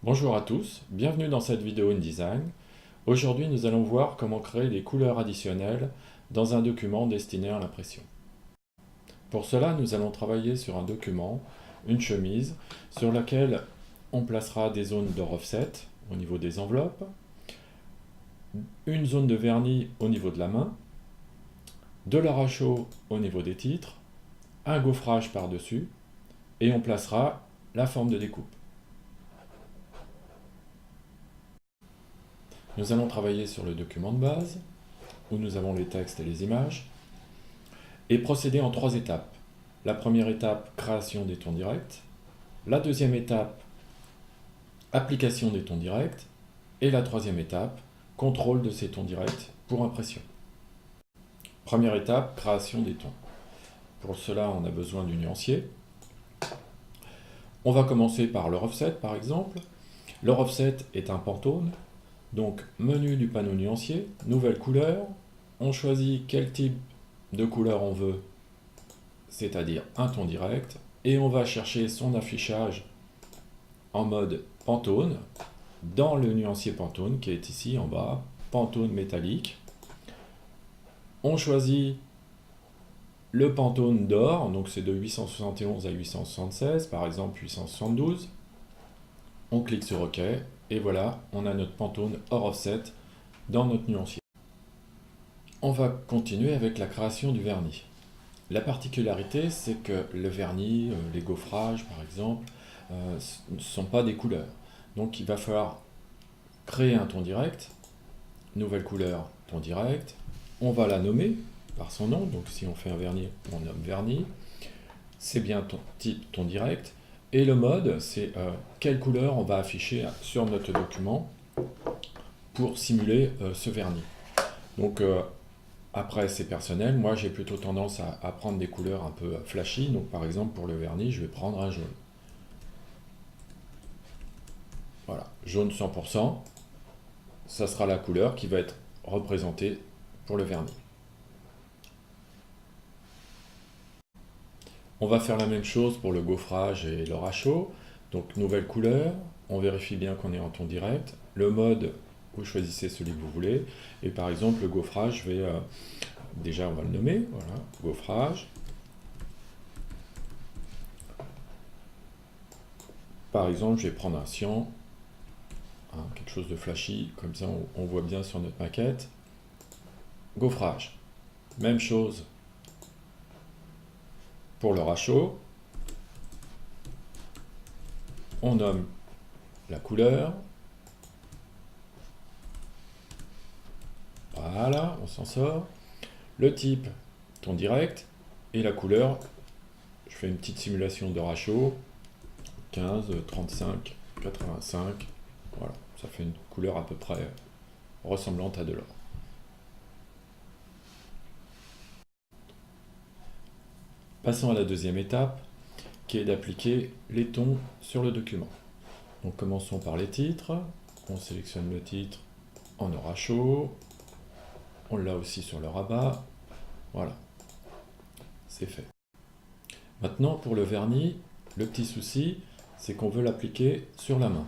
Bonjour à tous, bienvenue dans cette vidéo InDesign. Aujourd'hui, nous allons voir comment créer des couleurs additionnelles dans un document destiné à l'impression. Pour cela, nous allons travailler sur un document, une chemise, sur laquelle on placera des zones de offset au niveau des enveloppes, une zone de vernis au niveau de la main, de l'arrache-eau au niveau des titres, un gaufrage par-dessus, et on placera la forme de découpe. Nous allons travailler sur le document de base, où nous avons les textes et les images, et procéder en 3 étapes. La première étape, création des tons directs. La deuxième étape, application des tons directs. Et la troisième étape, contrôle de ces tons directs pour impression. Première étape, création des tons. Pour cela, on a besoin du nuancier. On va commencer par le offset, par exemple. Le offset est un Pantone. Donc, menu du panneau nuancier, nouvelle couleur. On choisit quel type de couleur on veut, c'est-à-dire un ton direct, et on va chercher son affichage en mode Pantone dans le nuancier Pantone qui est ici en bas, Pantone métallique. On choisit le Pantone d'or, donc c'est de 871 à 876, par exemple 872. On clique sur OK, et voilà, on a notre Pantone hors offset dans notre nuancier. On va continuer avec la création du vernis. La particularité, c'est que le vernis, les gaufrages par exemple, ne sont pas des couleurs. Donc il va falloir créer un ton direct, nouvelle couleur, ton direct. On va la nommer par son nom, donc si on fait un vernis, on nomme vernis. C'est bien ton type, ton direct. Et le mode, c'est quelle couleur on va afficher sur notre document pour simuler ce vernis. Donc après, c'est personnel. Moi, j'ai plutôt tendance à prendre des couleurs un peu flashy. Donc, par exemple, pour le vernis, je vais prendre un jaune. Voilà, jaune 100%. Ça sera la couleur qui va être représentée pour le vernis. On va faire la même chose pour le gaufrage et le rachaud. Donc, nouvelle couleur. On vérifie bien qu'on est en ton direct. Le mode, vous choisissez celui que vous voulez. Et par exemple, le gaufrage, je vais... déjà, on va le nommer. Voilà, gaufrage. Par exemple, je vais prendre un cyan, quelque chose de flashy, comme ça on voit bien sur notre maquette. Gaufrage. Même chose pour le rachaud. On nomme la couleur. Voilà, on s'en sort. Le type, ton direct. Et la couleur, je fais une petite simulation de rachaud. 15, 35, 85. Voilà, ça fait une couleur à peu près ressemblante à de l'or. Passons à la deuxième étape, qui est d'appliquer les tons sur le document. Donc commençons par les titres. On sélectionne le titre en aura chaud. On l'a aussi sur le rabat. Voilà, c'est fait. Maintenant, pour le vernis, le petit souci, c'est qu'on veut l'appliquer sur la main.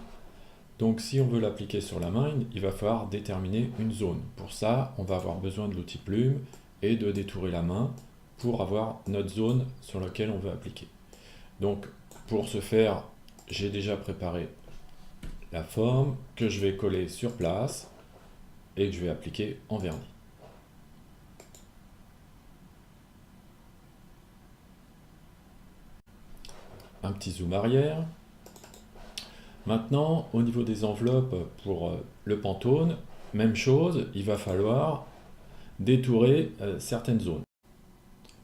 Donc si on veut l'appliquer sur la main, il va falloir déterminer une zone. Pour ça, on va avoir besoin de l'outil plume et de détourer la main pour avoir notre zone sur laquelle on veut appliquer. Donc pour ce faire, j'ai déjà préparé la forme que je vais coller sur place et que je vais appliquer en vernis. Un petit zoom arrière. Maintenant, au niveau des enveloppes pour le Pantone, même chose, il va falloir détourer certaines zones.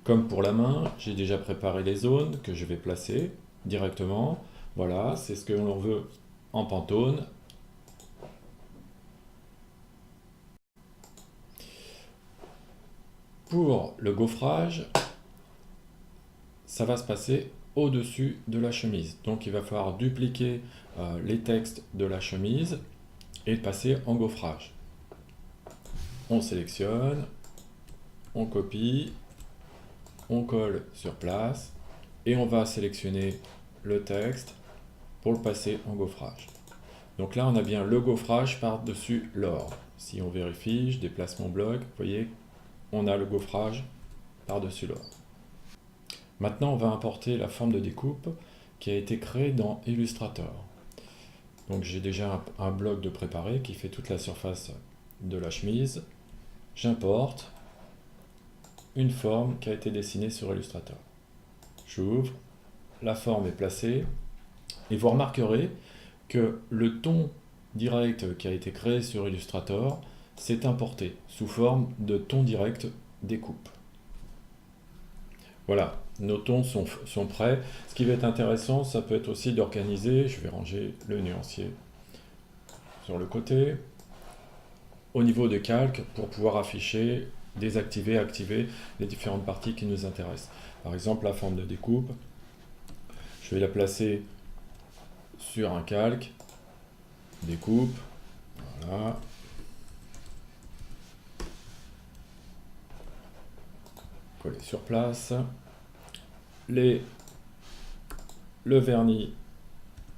Comme pour la main, j'ai déjà préparé les zones que je vais placer directement. Voilà, c'est ce que l'on veut en Pantone. Pour le gaufrage, ça va se passer au-dessus de la chemise. Donc il va falloir dupliquer les textes de la chemise et passer en gaufrage. On sélectionne, on copie, on colle sur place et on va sélectionner le texte pour le passer en gaufrage. Donc là, on a bien le gaufrage par-dessus l'or. Si on vérifie, je déplace mon bloc, vous voyez, on a le gaufrage par-dessus l'or. Maintenant, on va importer la forme de découpe qui a été créée dans Illustrator. Donc j'ai déjà un bloc de préparé qui fait toute la surface de la chemise. J'importe une forme qui a été dessinée sur Illustrator. J'ouvre, la forme est placée, et vous remarquerez que le ton direct qui a été créé sur Illustrator s'est importé sous forme de ton direct découpe. Voilà, nos tons sont prêts. Ce qui va être intéressant, ça peut être aussi d'organiser, je vais ranger le nuancier sur le côté, au niveau de calque, pour pouvoir afficher, désactiver, activer les différentes parties qui nous intéressent. Par exemple, la forme de découpe, je vais la placer sur un calque, découpe, voilà. Coller sur place. Le vernis,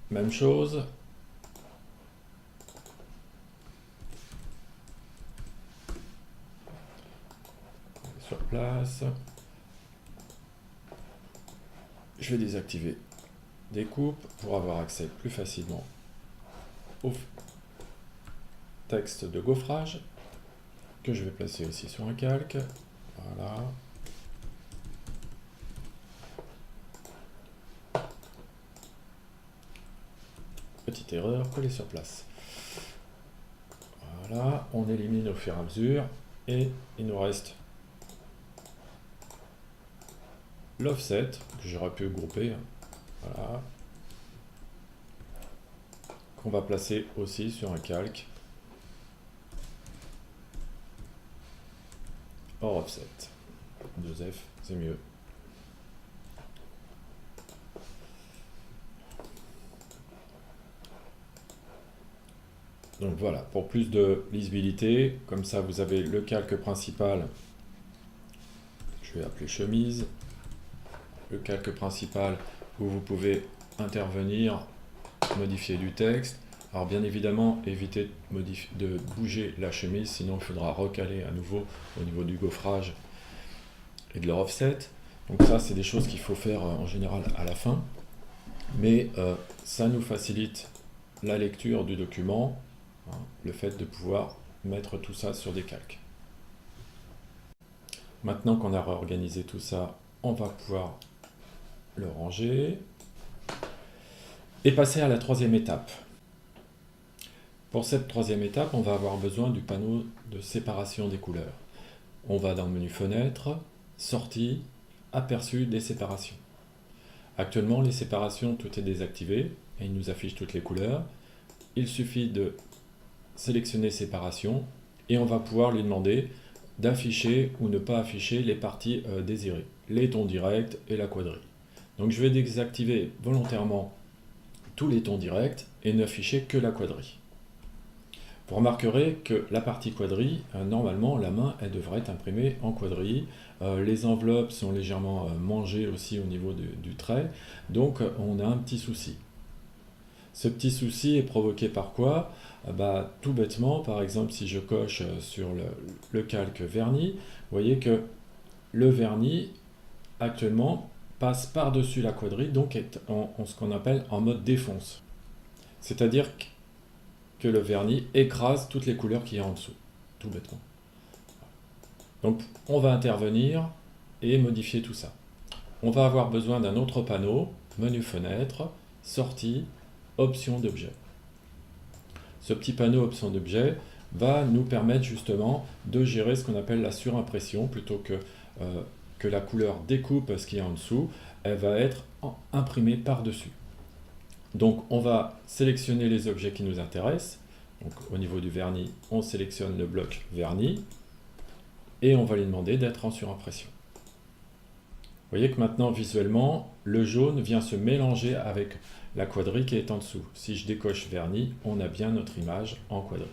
même chose. Sur place. Je vais désactiver découpe pour avoir accès plus facilement au texte de gaufrage que je vais placer ici sur un calque. Voilà. Petite erreur, coller sur place. Voilà, on élimine au fur et à mesure et il nous reste l'offset que j'aurais pu grouper. Voilà. Qu'on va placer aussi sur un calque hors offset. 2F, c'est mieux. Donc voilà, pour plus de lisibilité, comme ça vous avez le calque principal, je vais appeler chemise, le calque principal où vous pouvez intervenir, modifier du texte. Alors bien évidemment, évitez de bouger la chemise, sinon il faudra recaler à nouveau au niveau du gaufrage et de leur offset. Donc ça, c'est des choses qu'il faut faire en général à la fin. Mais ça nous facilite la lecture du document, hein, le fait de pouvoir mettre tout ça sur des calques. Maintenant qu'on a réorganisé tout ça, on va pouvoir le ranger et passer à la troisième étape. Pour cette troisième étape, on va avoir besoin du panneau de séparation des couleurs. On va dans le menu Fenêtre, Sortie, Aperçu des séparations. Actuellement, les séparations, tout est désactivé et il nous affiche toutes les couleurs. Il suffit de sélectionner Séparation et on va pouvoir lui demander d'afficher ou ne pas afficher les parties désirées, les tons directs et la quadrille. Donc je vais désactiver volontairement tous les tons directs et n'afficher que la quadrille. Vous remarquerez que la partie quadrille, normalement la main elle devrait être imprimée en quadrille. Les enveloppes sont légèrement mangées aussi au niveau du trait, donc on a un petit souci. Ce petit souci est provoqué par quoi? Tout bêtement, par exemple si je coche sur le calque vernis, vous voyez que le vernis actuellement passe par-dessus la quadrille, donc est en ce qu'on appelle en mode défonce. C'est-à-dire que le vernis écrase toutes les couleurs qu'il y a en dessous, tout bêtement. Donc on va intervenir et modifier tout ça. On va avoir besoin d'un autre panneau, menu fenêtre, sortie, options d'objet. Ce petit panneau options d'objet va nous permettre justement de gérer ce qu'on appelle la surimpression, plutôt que la couleur découpe ce qu'il y a en dessous, elle va être imprimée par-dessus. Donc on va sélectionner les objets qui nous intéressent. Donc au niveau du vernis, on sélectionne le bloc vernis et on va lui demander d'être en surimpression. Vous voyez que maintenant visuellement, le jaune vient se mélanger avec la quadrille qui est en dessous. Si je décoche vernis, on a bien notre image en quadrille.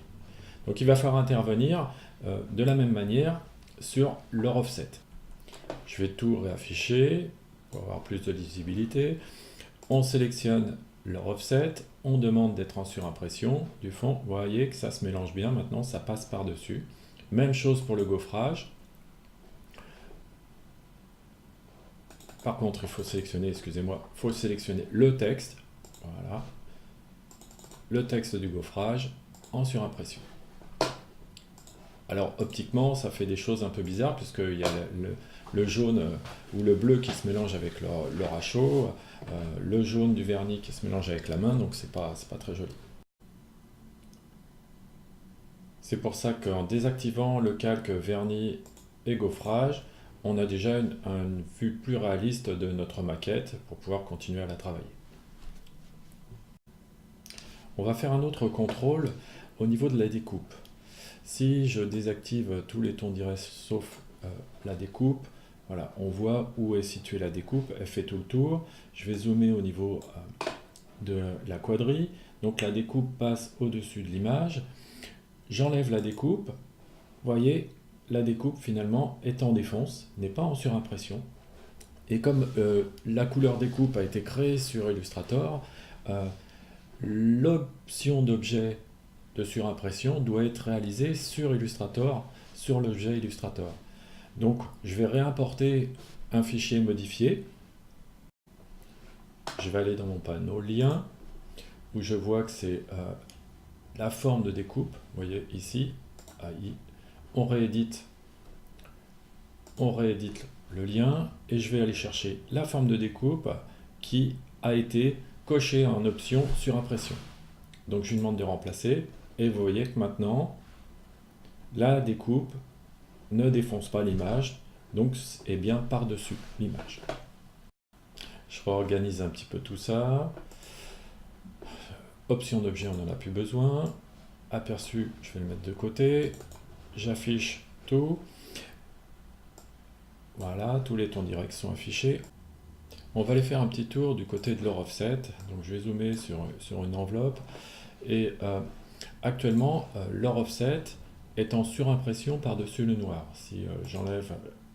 Donc il va falloir intervenir de la même manière sur leur offset. Je vais tout réafficher pour avoir plus de lisibilité. On sélectionne leur offset, on demande d'être en surimpression du fond. Vous voyez que ça se mélange bien maintenant, ça passe par-dessus. Même chose pour le gaufrage. Par contre, il faut sélectionner, excusez-moi, il faut sélectionner le texte. Voilà. Le texte du gaufrage en surimpression. Alors optiquement, ça fait des choses un peu bizarres puisqu'il y a le jaune ou le bleu qui se mélange avec le rachot, le jaune du vernis qui se mélange avec la main, donc c'est pas très joli. C'est pour ça qu'en désactivant le calque vernis et gaufrage, on a déjà une vue plus réaliste de notre maquette pour pouvoir continuer à la travailler. On va faire un autre contrôle au niveau de la découpe. Si je désactive tous les tons directs sauf la découpe, voilà, on voit où est située la découpe, elle fait tout le tour. Je vais zoomer au niveau de la quadrille, donc la découpe passe au-dessus de l'image. J'enlève la découpe, vous voyez, la découpe finalement est en défonce, n'est pas en surimpression. Et comme la couleur découpe a été créée sur Illustrator, l'option d'objet de surimpression doit être réalisée sur Illustrator, sur l'objet Illustrator. Donc je vais réimporter un fichier modifié. Je vais aller dans mon panneau lien, où je vois que c'est la forme de découpe. Vous voyez ici, AI. On réédite le lien et je vais aller chercher la forme de découpe qui a été cochée en option surimpression. Donc je lui demande de remplacer et vous voyez que maintenant la découpe ne défonce pas l'image, donc est bien par-dessus l'image. Je réorganise un petit peu tout ça. Option d'objet, on n'en a plus besoin. Aperçu, je vais le mettre de côté. J'affiche tout. Voilà, tous les tons directs sont affichés. On va aller faire un petit tour du côté de leur offset. Donc je vais zoomer sur une enveloppe. Et actuellement, leur offset est en surimpression par-dessus le noir. Si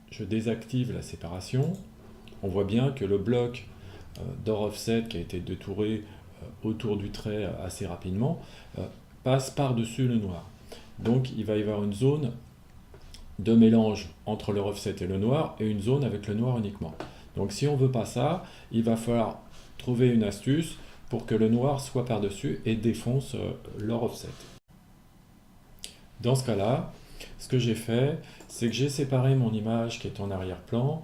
je désactive la séparation, on voit bien que le bloc d'or offset qui a été détouré autour du trait assez rapidement passe par-dessus le noir. Donc il va y avoir une zone de mélange entre le offset et le noir et une zone avec le noir uniquement. Donc si on ne veut pas ça, il va falloir trouver une astuce pour que le noir soit par-dessus et défonce leur offset. Dans ce cas-là, ce que j'ai fait, c'est que j'ai séparé mon image qui est en arrière-plan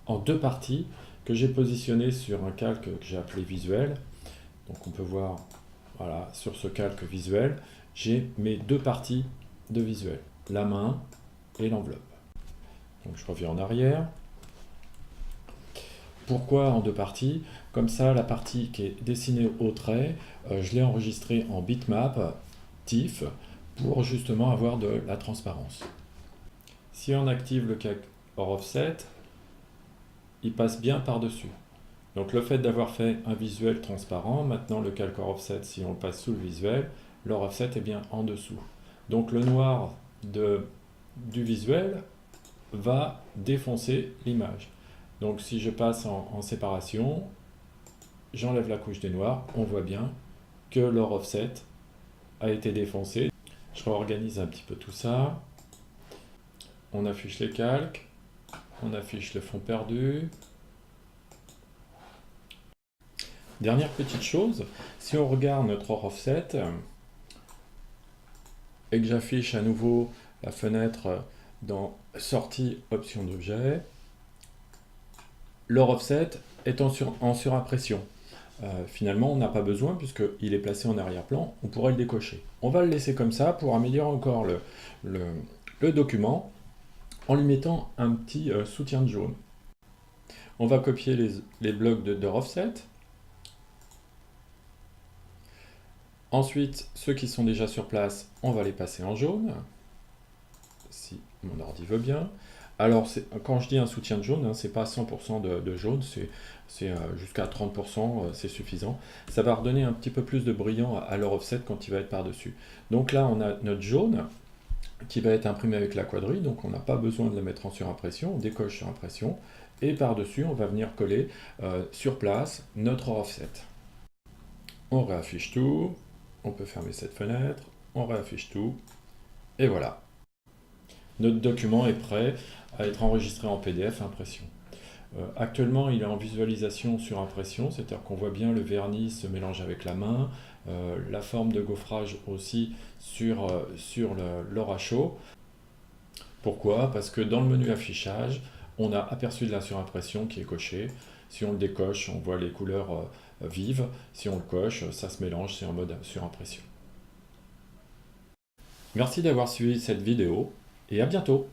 en deux parties que j'ai positionnées sur un calque que j'ai appelé visuel. Donc on peut voir, voilà, sur ce calque visuel, j'ai mes deux parties de visuel, la main et l'enveloppe. Donc je reviens en arrière. Pourquoi en deux parties? Comme ça, la partie qui est dessinée au trait, je l'ai enregistrée en bitmap, TIFF, pour justement avoir de la transparence. Si on active le calque hors offset, il passe bien par-dessus. Donc le fait d'avoir fait un visuel transparent, maintenant le calque hors offset, si on le passe sous le visuel, leur offset est bien en dessous. Donc le noir du visuel va défoncer l'image. Donc si je passe en séparation, j'enlève la couche des noirs, on voit bien que leur offset a été défoncé. Je réorganise un petit peu tout ça. On affiche les calques, on affiche le fond perdu. Dernière petite chose, si on regarde notre offset et que j'affiche à nouveau la fenêtre dans sortie option d'objet, leur offset est en surimpression. Finalement, on n'a pas besoin puisqu'il est placé en arrière-plan, on pourrait le décocher. On va le laisser comme ça pour améliorer encore le document en lui mettant un petit soutien de jaune. On va copier les blocs de offset. Ensuite, ceux qui sont déjà sur place, on va les passer en jaune, si mon ordi veut bien. Alors, quand je dis un soutien de jaune, c'est pas 100% de jaune, c'est jusqu'à 30%, c'est suffisant. Ça va redonner un petit peu plus de brillant à leur offset quand il va être par-dessus. Donc là, on a notre jaune qui va être imprimé avec la quadrille, donc on n'a pas besoin de le mettre en surimpression, on décoche surimpression, et par-dessus, on va venir coller sur place notre offset. On réaffiche tout. On peut fermer cette fenêtre. On réaffiche tout. Et voilà. Notre document est prêt à être enregistré en PDF impression. Actuellement, il est en visualisation sur impression, c'est-à-dire qu'on voit bien le vernis se mélange avec la main, la forme de gaufrage aussi sur l'or à chaud. Pourquoi? Parce que dans le menu affichage, on a aperçu de la surimpression qui est coché. Si on le décoche, on voit les couleurs vives. Si on le coche, ça se mélange, c'est en mode surimpression. Merci d'avoir suivi cette vidéo et à bientôt!